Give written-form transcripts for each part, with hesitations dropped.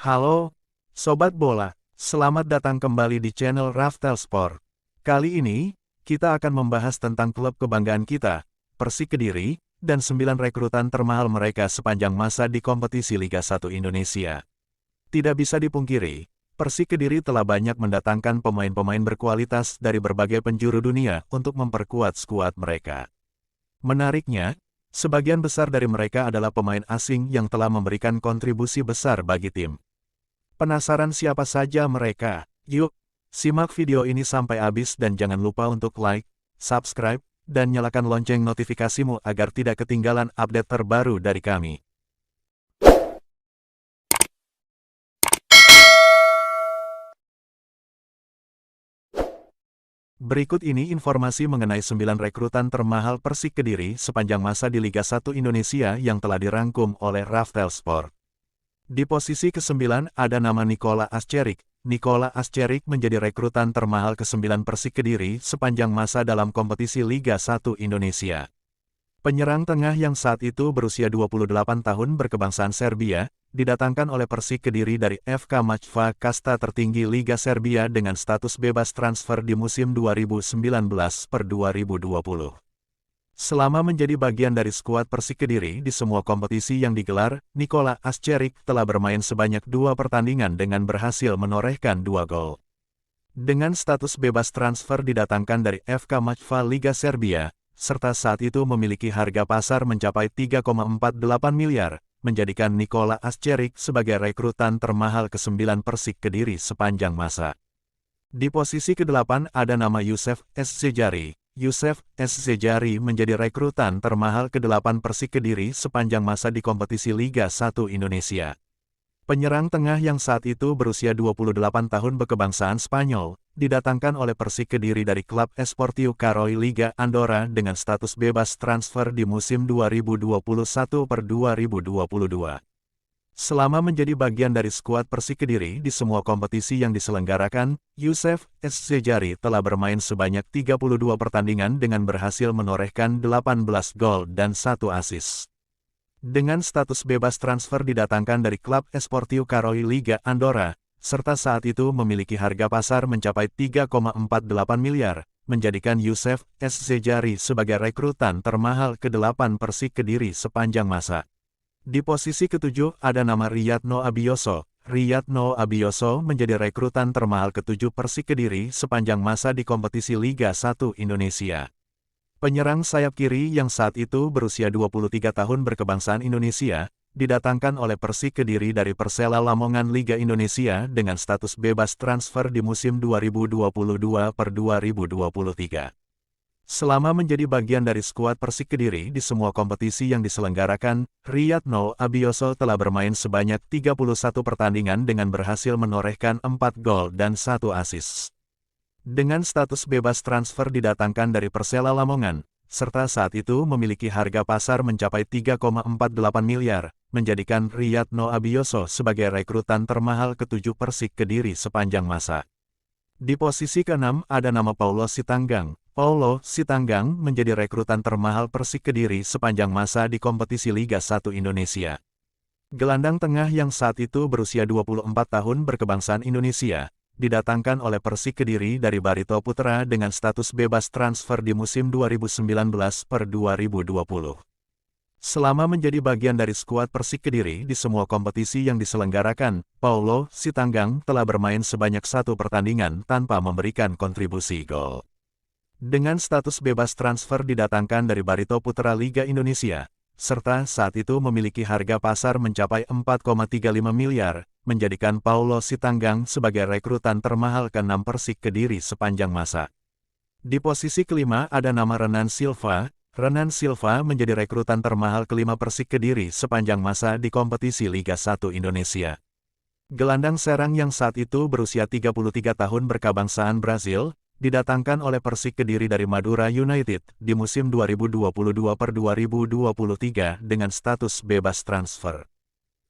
Halo, Sobat Bola. Selamat datang kembali di channel Raftel Sport. Kali ini, kita akan membahas tentang klub kebanggaan kita, Persik Kediri, dan 9 rekrutan termahal mereka sepanjang masa di kompetisi Liga 1 Indonesia. Tidak bisa dipungkiri, Persik Kediri telah banyak mendatangkan pemain-pemain berkualitas dari berbagai penjuru dunia untuk memperkuat skuad mereka. Menariknya, sebagian besar dari mereka adalah pemain asing yang telah memberikan kontribusi besar bagi tim. Penasaran siapa saja mereka? Yuk, simak video ini sampai habis dan jangan lupa untuk like, subscribe, dan nyalakan lonceng notifikasimu agar tidak ketinggalan update terbaru dari kami. Berikut ini informasi mengenai 9 rekrutan termahal Persik Kediri sepanjang masa di Liga 1 Indonesia yang telah dirangkum oleh Raftel Sport. Di posisi ke-9 ada nama Nikola Ascerik. Nikola Ascerik menjadi rekrutan termahal ke-9 Persik Kediri sepanjang masa dalam kompetisi Liga 1 Indonesia. Penyerang tengah yang saat itu berusia 28 tahun berkebangsaan Serbia, didatangkan oleh Persik Kediri dari FK Majva kasta tertinggi Liga Serbia dengan status bebas transfer di musim 2019/2020. Selama menjadi bagian dari skuad Persik Kediri di semua kompetisi yang digelar, Nikola Ascerik telah bermain sebanyak 2 pertandingan dengan berhasil menorehkan 2 gol. Dengan status bebas transfer didatangkan dari FK Majva Liga Serbia, serta saat itu memiliki harga pasar mencapai 3,48 miliar, menjadikan Nikola Ascerik sebagai rekrutan termahal ke-9 Persik Kediri sepanjang masa. Di posisi ke-8 ada nama Youssef S. Zejari. Youssef S. Zejari menjadi rekrutan termahal ke-8 Persik Kediri sepanjang masa di kompetisi Liga 1 Indonesia. Penyerang tengah yang saat itu berusia 28 tahun berkebangsaan Spanyol, didatangkan oleh Persik Kediri dari klub Esportiu Caroy Liga Andorra dengan status bebas transfer di musim 2021/2022. Selama menjadi bagian dari skuad Persik Kediri di semua kompetisi yang diselenggarakan, Youssef S. Zejari telah bermain sebanyak 32 pertandingan dengan berhasil menorehkan 18 gol dan 1 assist. Dengan status bebas transfer didatangkan dari klub Esportiu Caroy Liga Andorra, serta saat itu memiliki harga pasar mencapai 3,48 miliar, menjadikan Youssef S. Zejari sebagai rekrutan termahal ke-8 Persik Kediri sepanjang masa. Di posisi ke-7 ada nama Riyadno Abioso. Riyadno Abioso menjadi rekrutan termahal ke-7 Persik Kediri sepanjang masa di kompetisi Liga 1 Indonesia. Penyerang sayap kiri yang saat itu berusia 23 tahun berkebangsaan Indonesia, didatangkan oleh Persik Kediri dari Persela Lamongan Liga Indonesia dengan status bebas transfer di musim 2022/2023. Selama menjadi bagian dari skuad Persik Kediri di semua kompetisi yang diselenggarakan, Riyadno Abioso telah bermain sebanyak 31 pertandingan dengan berhasil menorehkan 4 gol dan 1 assist. Dengan status bebas transfer didatangkan dari Persela Lamongan, serta saat itu memiliki harga pasar mencapai 3,48 miliar, menjadikan Riyadno Abioso sebagai rekrutan termahal ke-7 Persik Kediri sepanjang masa. Di posisi ke-6 ada nama Paulo Sitanggang. Paulo Sitanggang menjadi rekrutan termahal Persik Kediri sepanjang masa di kompetisi Liga 1 Indonesia. Gelandang tengah yang saat itu berusia 24 tahun berkebangsaan Indonesia, didatangkan oleh Persik Kediri dari Barito Putra dengan status bebas transfer di musim 2019/2020. Selama menjadi bagian dari skuad Persik Kediri di semua kompetisi yang diselenggarakan, Paulo Sitanggang telah bermain sebanyak 1 pertandingan tanpa memberikan kontribusi gol. Dengan status bebas transfer didatangkan dari Barito Putra Liga Indonesia, serta saat itu memiliki harga pasar mencapai 4,35 miliar, menjadikan Paulo Sitanggang sebagai rekrutan termahal ke-6 Persik Kediri sepanjang masa. Di posisi ke-5 ada nama Renan Silva. Renan Silva menjadi rekrutan termahal ke-5 Persik Kediri sepanjang masa di kompetisi Liga 1 Indonesia. Gelandang serang yang saat itu berusia 33 tahun berkebangsaan Brazil, didatangkan oleh Persik Kediri dari Madura United di musim 2022/2023 dengan status bebas transfer.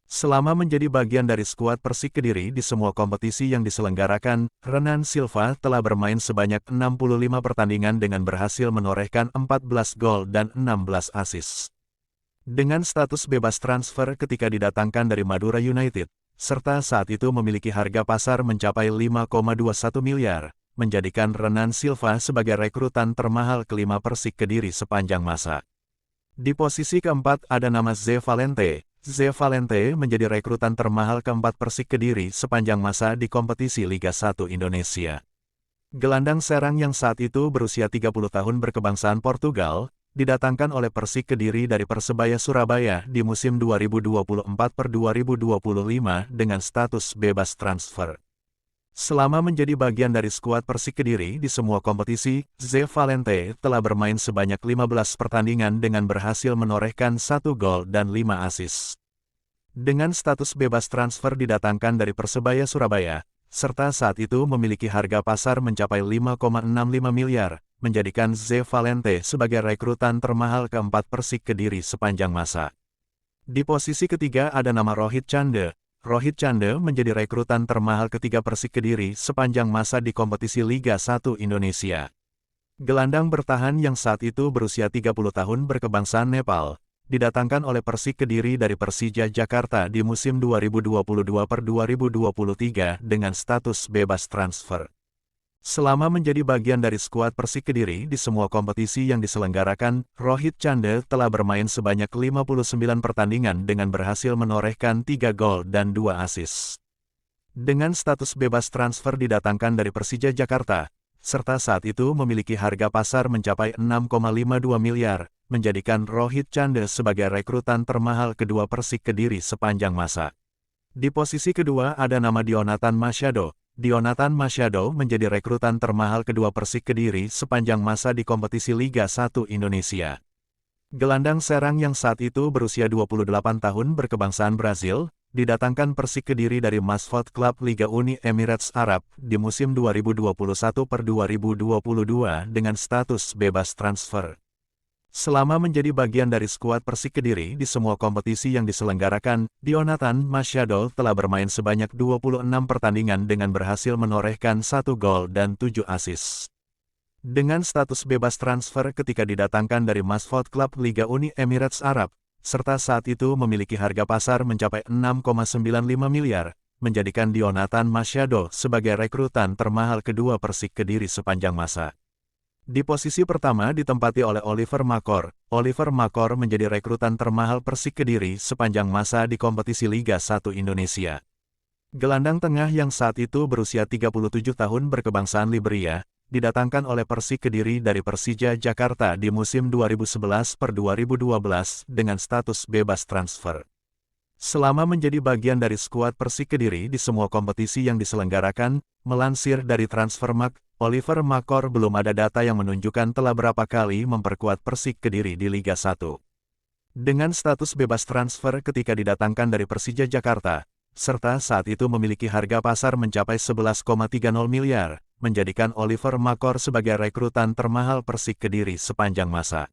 Selama menjadi bagian dari skuad Persik Kediri di semua kompetisi yang diselenggarakan, Renan Silva telah bermain sebanyak 65 pertandingan dengan berhasil menorehkan 14 gol dan 16 assist. Dengan status bebas transfer ketika didatangkan dari Madura United, serta saat itu memiliki harga pasar mencapai 5,21 miliar, menjadikan Renan Silva sebagai rekrutan termahal kelima Persik Kediri sepanjang masa. Di posisi keempat ada nama Ze Valente. Ze Valente menjadi rekrutan termahal keempat Persik Kediri sepanjang masa di kompetisi Liga 1 Indonesia. Gelandang serang yang saat itu berusia 30 tahun berkebangsaan Portugal, didatangkan oleh Persik Kediri dari Persebaya Surabaya di musim 2024-2025 dengan status bebas transfer. Selama menjadi bagian dari skuad Persik Kediri di semua kompetisi, Ze Valente telah bermain sebanyak 15 pertandingan dengan berhasil menorehkan 1 gol dan 5 assist. Dengan status bebas transfer didatangkan dari Persebaya Surabaya, serta saat itu memiliki harga pasar mencapai 5,65 miliar, menjadikan Ze Valente sebagai rekrutan termahal keempat Persik Kediri sepanjang masa. Di posisi ketiga ada nama Rohit Chande. Rohit Chande menjadi rekrutan termahal ketiga Persik Kediri sepanjang masa di kompetisi Liga 1 Indonesia. Gelandang bertahan yang saat itu berusia 30 tahun berkebangsaan Nepal, didatangkan oleh Persik Kediri dari Persija Jakarta di musim 2022-2023 dengan status bebas transfer. Selama menjadi bagian dari skuad Persik Kediri di semua kompetisi yang diselenggarakan, Rohit Chande telah bermain sebanyak 59 pertandingan dengan berhasil menorehkan 3 gol dan 2 assist. Dengan status bebas transfer didatangkan dari Persija Jakarta, serta saat itu memiliki harga pasar mencapai 6,52 miliar, menjadikan Rohit Chande sebagai rekrutan termahal kedua Persik Kediri sepanjang masa. Di posisi kedua ada nama Dionatan Masyado. Dionatan Masyado menjadi rekrutan termahal kedua Persik Kediri sepanjang masa di kompetisi Liga 1 Indonesia. Gelandang serang yang saat itu berusia 28 tahun berkebangsaan Brazil, didatangkan Persik Kediri dari Masfot Club Liga Uni Emirates Arab di musim 2021-2022 dengan status bebas transfer. Selama menjadi bagian dari skuad Persik Kediri di semua kompetisi yang diselenggarakan, Dionatan Masyado telah bermain sebanyak 26 pertandingan dengan berhasil menorehkan 1 gol dan 7 assist. Dengan status bebas transfer ketika didatangkan dari Masfot Club Liga Uni Emirates Arab, serta saat itu memiliki harga pasar mencapai 6,95 miliar, menjadikan Dionatan Masyado sebagai rekrutan termahal kedua Persik Kediri sepanjang masa. Di posisi pertama ditempati oleh Oliver Makor. Oliver Makor menjadi rekrutan termahal Persik Kediri sepanjang masa di kompetisi Liga 1 Indonesia. Gelandang tengah yang saat itu berusia 37 tahun berkebangsaan Liberia, didatangkan oleh Persik Kediri dari Persija Jakarta di musim 2011-2012 dengan status bebas transfer. Selama menjadi bagian dari skuad Persik Kediri di semua kompetisi yang diselenggarakan, melansir dari Transfermarkt, Oliver Makor belum ada data yang menunjukkan telah berapa kali memperkuat Persik Kediri di Liga 1. Dengan status bebas transfer ketika didatangkan dari Persija Jakarta, serta saat itu memiliki harga pasar mencapai 11,30 miliar, menjadikan Oliver Makor sebagai rekrutan termahal Persik Kediri sepanjang masa.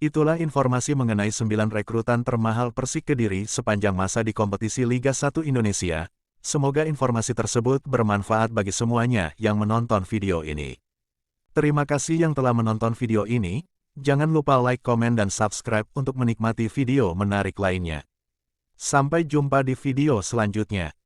Itulah informasi mengenai 9 rekrutan termahal Persik Kediri sepanjang masa di kompetisi Liga 1 Indonesia. Semoga informasi tersebut bermanfaat bagi semuanya yang menonton video ini. Terima kasih yang telah menonton video ini. Jangan lupa like, komen, dan subscribe untuk menikmati video menarik lainnya. Sampai jumpa di video selanjutnya.